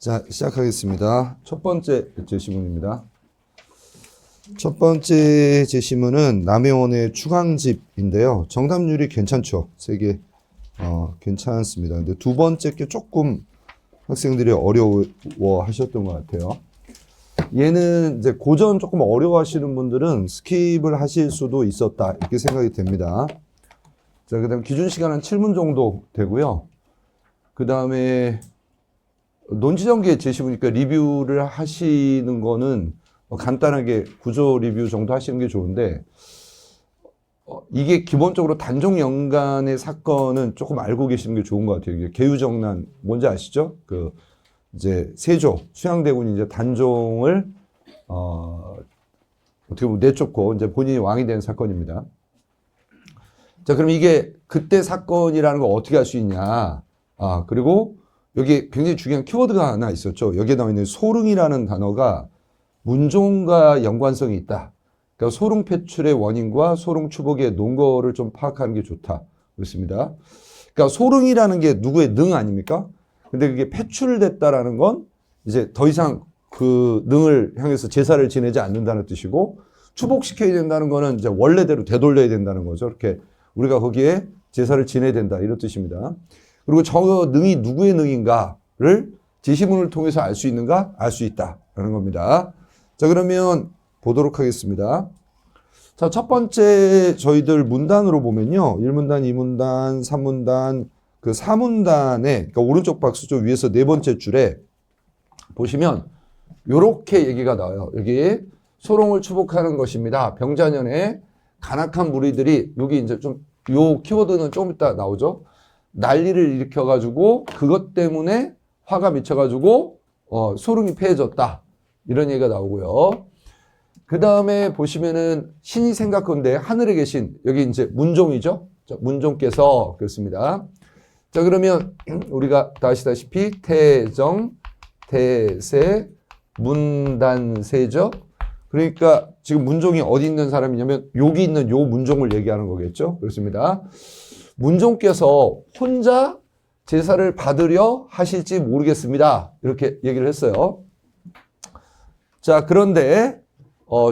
자, 시작하겠습니다. 첫 번째 제시문입니다. 첫 번째 제시문은 남해원의 추강집인데요. 정답률이 괜찮죠. 3개 괜찮습니다. 근데 두 번째 게 조금 학생들이 어려워하셨던 것 같아요. 얘는 이제 고전 조금 어려워하시는 분들은 스킵을 하실 수도 있었다 이렇게 생각이 됩니다. 자, 그다음 기준 시간은 7문 정도 되고요. 그 다음에 논지전개 제시보니까 리뷰를 하시는 거는 간단하게 구조 리뷰 정도 하시는 게 좋은데 이게 기본적으로 단종 연간의 사건은 조금 알고 계시는 게 좋은 것 같아요. 이게 계유정난 뭔지 아시죠? 그 이제 세조 수양대군이 이제 단종을 어떻게 보면 내쫓고 이제 본인이 왕이 된 사건입니다. 자, 그럼 이게 그때 사건이라는 걸 어떻게 알 수 있냐? 그리고 여기 굉장히 중요한 키워드가 하나 있었죠. 여기에 나와 있는 소릉이라는 단어가 문종과 연관성이 있다. 그러니까 소릉 패출의 원인과 소릉 추복의 논거를 좀 파악하는 게 좋다. 그렇습니다. 그러니까 소릉이라는 게 누구의 능 아닙니까? 근데 그게 패출됐다라는 건 이제 더 이상 그 능을 향해서 제사를 지내지 않는다는 뜻이고 추복시켜야 된다는 거는 이제 원래대로 되돌려야 된다는 거죠. 이렇게 우리가 거기에 제사를 지내야 된다. 이런 뜻입니다. 그리고 저 능이 누구의 능인가를 제시문을 통해서 알 수 있는가? 알 수 있다라는 겁니다. 자, 그러면 보도록 하겠습니다. 자, 첫 번째 저희들 문단으로 보면요. 1문단, 2문단, 3문단, 그 4문단에, 그러니까 오른쪽 박수조 위에서 네 번째 줄에 보시면 요렇게 얘기가 나와요. 여기 소롱을 추복하는 것입니다. 병자년에 간악한 무리들이 여기 이제 좀 요 키워드는 좀 이따 나오죠. 난리를 일으켜가지고 그것 때문에 화가 미쳐가지고 소릉이 패해졌다 이런 얘기가 나오고요. 그 다음에 보시면은 신이 생각건대 하늘에 계신 여기 이제 문종이죠. 문종께서 그렇습니다. 자, 그러면 우리가 다 아시다시피 태정, 태세, 문단세죠. 그러니까 지금 문종이 어디 있는 사람이냐면 여기 있는 요 문종을 얘기하는 거겠죠. 그렇습니다. 문종께서 혼자 제사를 받으려 하실지 모르겠습니다. 이렇게 얘기를 했어요. 자, 그런데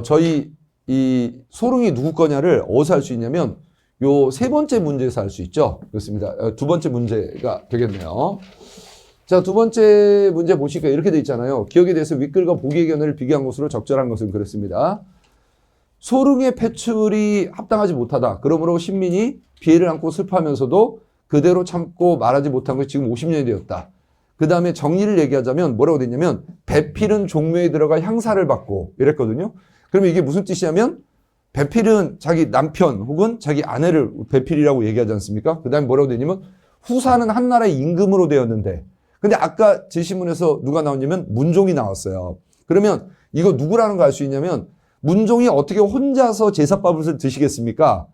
저희 이 소릉이 누구 거냐를 어디서 알 수 있냐면 요 세 번째 문제에서 알 수 있죠. 그렇습니다. 두 번째 문제가 되겠네요. 자, 두 번째 문제 보시니까 이렇게 돼 있잖아요. 기억에 대해서 윗글과 보기의 견해를 비교한 것으로 적절한 것은 그렇습니다. 소릉의 패출이 합당하지 못하다. 그러므로 신민이 피해를 안고 슬퍼하면서도 그대로 참고 말하지 못한 것이 지금 50년이 되었다. 그 다음에 정리를 얘기하자면 뭐라고 됐냐면 배필은 종묘에 들어가 향사를 받고 이랬거든요. 그러면 이게 무슨 뜻이냐면 배필은 자기 남편 혹은 자기 아내를 배필이라고 얘기하지 않습니까? 그 다음에 뭐라고 되냐면 후사는 한나라의 임금으로 되었는데 근데 아까 제시문에서 누가 나왔냐면 문종이 나왔어요. 그러면 이거 누구라는 거 알 수 있냐면 문종이 어떻게 혼자서 제사밥을 드시겠습니까?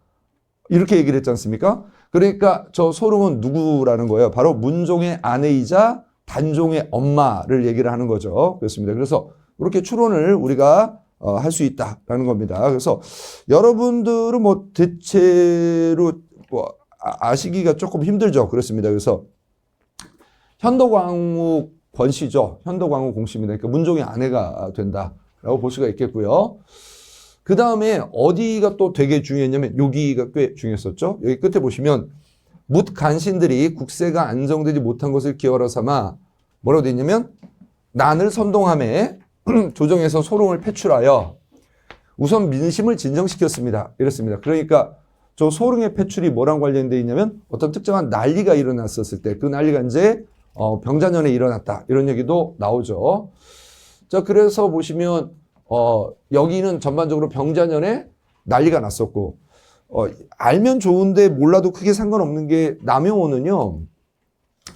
이렇게 얘기를 했지 않습니까? 그러니까 저 소릉은 누구라는 거예요? 바로 문종의 아내이자 단종의 엄마를 얘기를 하는 거죠. 그렇습니다. 그래서 이렇게 추론을 우리가 할 수 있다라는 겁니다. 그래서 여러분들은 뭐 대체로 뭐 아시기가 조금 힘들죠. 그렇습니다. 그래서 현도광욱 권씨죠. 현도광욱 공씨입니다. 그러니까 문종의 아내가 된다라고 볼 수가 있겠고요. 그 다음에 어디가 또 되게 중요했냐면 여기가 꽤 중요했었죠. 여기 끝에 보시면 묻 간신들이 국세가 안정되지 못한 것을 기어로 삼아 뭐라고 되어 있냐면 난을 선동함에 조정에서 소롱을 패출하여 우선 민심을 진정시켰습니다. 이렇습니다. 그러니까 저 소릉의 패출이 뭐랑 관련되어 있냐면 어떤 특정한 난리가 일어났었을 때 그 난리가 이제 병자년에 일어났다. 이런 얘기도 나오죠. 자, 그래서 보시면 여기는 전반적으로 병자년에 난리가 났었고 알면 좋은데 몰라도 크게 상관없는 게 남효원은요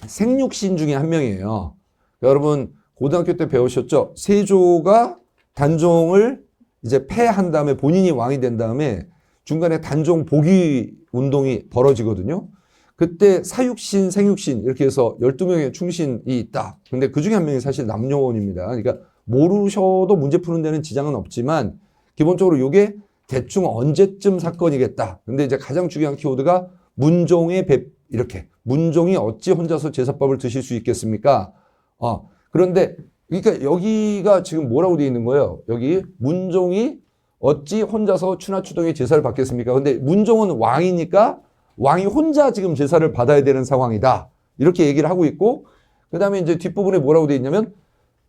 생육신 중에 한 명이에요. 여러분 고등학교 때 배우셨죠? 세조가 단종을 이제 폐한 다음에 본인이 왕이 된 다음에 중간에 단종 복위 운동이 벌어지거든요. 그때 사육신, 생육신 이렇게 해서 12명의 충신이 있다. 근데 그 중에 한 명이 사실 남효원입니다. 그러니까 모르셔도 문제 푸는 데는 지장은 없지만 기본적으로 이게 대충 언제쯤 사건이겠다. 근데 이제 가장 중요한 키워드가 문종의 이렇게 문종이 어찌 혼자서 제사밥을 드실 수 있겠습니까? 그런데 그러니까 여기가 지금 뭐라고 되어 있는 거예요? 여기 문종이 어찌 혼자서 추나추동의 제사를 받겠습니까? 근데 문종은 왕이니까 왕이 혼자 지금 제사를 받아야 되는 상황이다. 이렇게 얘기를 하고 있고, 그 다음에 이제 뒷부분에 뭐라고 되어 있냐면,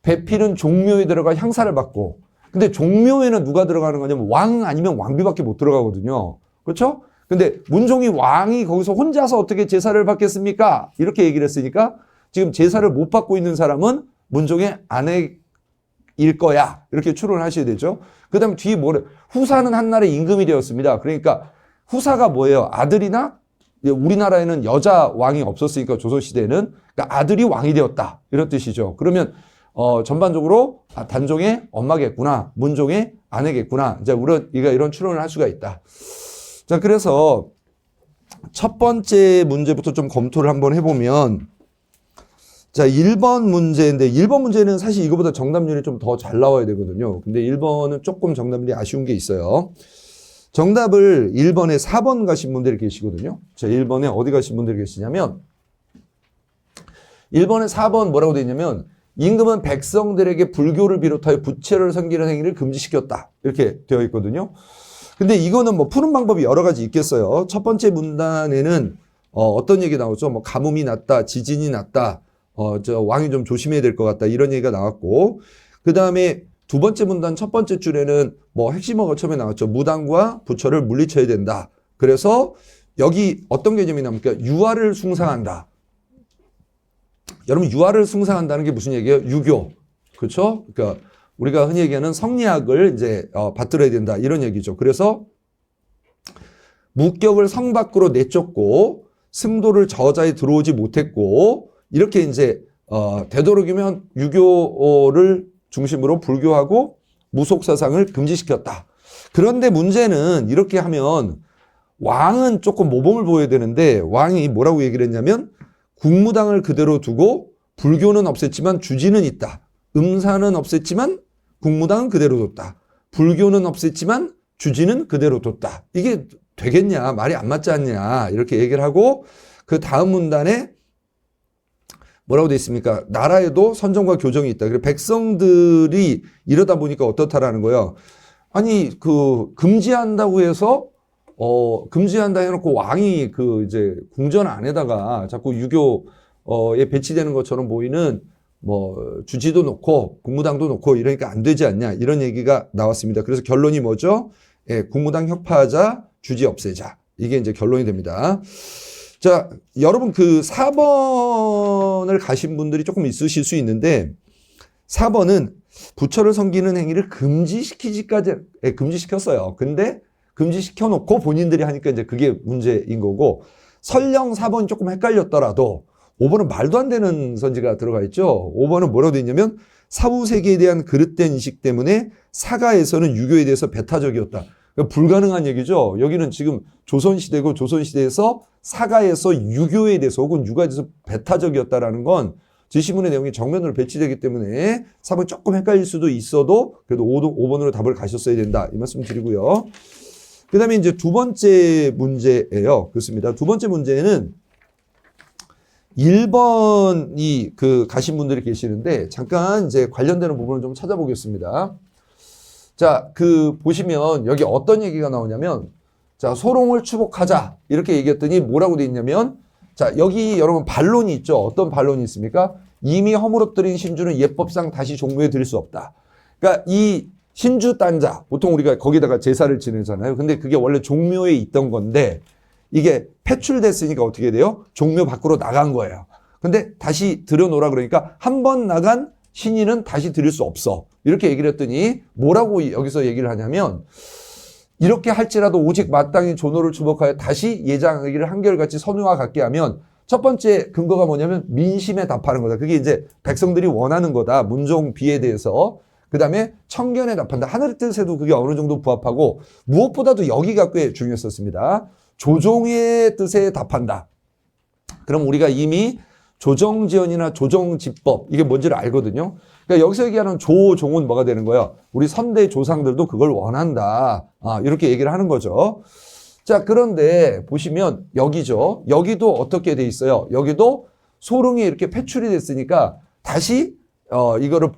배필은 종묘에 들어가 향사를 받고, 근데 종묘에는 누가 들어가는 거냐면 왕 아니면 왕비밖에 못 들어가거든요. 그렇죠? 근데 문종이 왕이 거기서 혼자서 어떻게 제사를 받겠습니까? 이렇게 얘기를 했으니까 지금 제사를 못 받고 있는 사람은 문종의 아내일 거야. 이렇게 추론을 하셔야 되죠. 그 다음에 뒤에 뭐래? 후사는 한날의 임금이 되었습니다. 그러니까 후사가 뭐예요? 아들이나 우리나라에는 여자 왕이 없었으니까 조선시대에는 그러니까 아들이 왕이 되었다. 이런 뜻이죠. 그러면 전반적으로 단종의 엄마겠구나. 문종의 아내겠구나. 이제 우리가 이런 추론을 할 수가 있다. 자, 그래서 첫 번째 문제부터 좀 검토를 한번 해보면, 자, 1번 문제인데 1번 문제는 사실 이거보다 정답률이 좀 더 잘 나와야 되거든요. 근데 1번은 조금 정답률이 아쉬운 게 있어요. 정답을 1번에 4번 가신 분들이 계시거든요. 자, 1번에 어디 가신 분들이 계시냐면 1번에 4번 뭐라고 되어 있냐면 임금은 백성들에게 불교를 비롯하여 부채를 섬기는 행위를 금지시켰다. 이렇게 되어 있거든요. 근데 이거는 뭐 푸는 방법이 여러 가지 있겠어요. 첫 번째 문단에는 어떤 얘기 나오죠? 뭐 가뭄이 났다, 지진이 났다, 저 왕이 좀 조심해야 될 것 같다 이런 얘기가 나왔고, 그 다음에 두 번째 문단 첫 번째 줄에는 뭐 핵심어가 처음에 나왔죠. 무당과 부처를 물리쳐야 된다. 그래서 여기 어떤 개념이 나옵니까? 유아를 숭상한다. 여러분 유아를 숭상한다는 게 무슨 얘기예요? 유교, 그렇죠? 그러니까 우리가 흔히 얘기하는 성리학을 이제 받들어야 된다 이런 얘기죠. 그래서 묵격을 성 밖으로 내쫓고 승도를 저자에 들어오지 못했고 이렇게 이제 되도록이면 유교를 중심으로 불교하고 무속 사상을 금지시켰다. 그런데 문제는 이렇게 하면 왕은 조금 모범을 보여야 되는데 왕이 뭐라고 얘기를 했냐면 국무당을 그대로 두고 불교는 없앴지만 주지는 있다. 음사는 없앴지만 국무당은 그대로 뒀다. 불교는 없앴지만 주지는 그대로 뒀다. 이게 되겠냐? 말이 안 맞지 않냐? 이렇게 얘기를 하고 그 다음 문단에 뭐라고 돼 있습니까? 나라에도 선정과 교정이 있다. 그래서 백성들이 이러다 보니까 어떻다라는 거예요. 아니 금지한다고 해서 금지한다 해놓고 왕이 이제 궁전 안에다가 자꾸 유교에 배치되는 것처럼 보이는 뭐 주지도 놓고 국무당도 놓고 이러니까 안 되지 않냐 이런 얘기가 나왔습니다. 그래서 결론이 뭐죠? 예, 국무당 혁파하자, 주지 없애자. 이게 이제 결론이 됩니다. 자, 여러분 4번을 가신 분들이 조금 있으실 수 있는데 4번은 부처를 섬기는 행위를 금지시키지까지 금지시켰어요. 근데 금지시켜 놓고 본인들이 하니까 이제 그게 문제인 거고, 설령 4번이 조금 헷갈렸더라도 5번은 말도 안 되는 선지가 들어가 있죠. 5번은 뭐라고 되어 있냐면 사후세계에 대한 그릇된 인식 때문에 사가에서는 유교에 대해서 배타적이었다. 그러니까 불가능한 얘기죠. 여기는 지금 조선시대고 조선시대에서 사가에서 유교에 대해서 혹은 유가에 대해서 배타적이었다라는 건 지시문의 내용이 정면으로 배치되기 때문에 4번 조금 헷갈릴 수도 있어도 그래도 5번으로 답을 가셨어야 된다. 이 말씀 드리고요. 그 다음에 이제 두 번째 문제예요. 그렇습니다. 두 번째 문제는 1번이 가신 분들이 계시는데 잠깐 이제 관련되는 부분을 좀 찾아보겠습니다. 자, 보시면 여기 어떤 얘기가 나오냐면, 자, 소롱을 추복하자. 이렇게 얘기했더니 뭐라고 돼 있냐면, 자, 여기 여러분 반론이 있죠. 어떤 반론이 있습니까? 이미 허물어뜨린 신주는 예법상 다시 종묘에 드릴 수 없다. 그러니까 이 신주 딴자, 보통 우리가 거기다가 제사를 지내잖아요. 근데 그게 원래 종묘에 있던 건데, 이게 폐출됐으니까 어떻게 돼요? 종묘 밖으로 나간 거예요. 근데 다시 들여놓으라 그러니까 한 번 나간 신인은 다시 드릴 수 없어. 이렇게 얘기를 했더니 뭐라고 여기서 얘기를 하냐면, 이렇게 할지라도 오직 마땅히 존호를 추복하여 다시 예장하기를 한결같이 선우와 같게 하면, 첫 번째 근거가 뭐냐면 민심에 답하는 거다. 그게 이제 백성들이 원하는 거다. 문종비에 대해서. 그 다음에 청견에 답한다. 하늘의 뜻에도 그게 어느 정도 부합하고, 무엇보다도 여기가 꽤 중요했었습니다. 조정의 뜻에 답한다. 그럼 우리가 이미 조정지언이나 조정지법 이게 뭔지를 알거든요. 그러니까 여기서 얘기하는 조종은 뭐가 되는 거예요? 우리 선대 조상들도 그걸 원한다. 이렇게 얘기를 하는 거죠. 자, 그런데 보시면 여기죠. 여기도 어떻게 돼 있어요? 여기도 소릉이 이렇게 폐출이 됐으니까 다시 이거를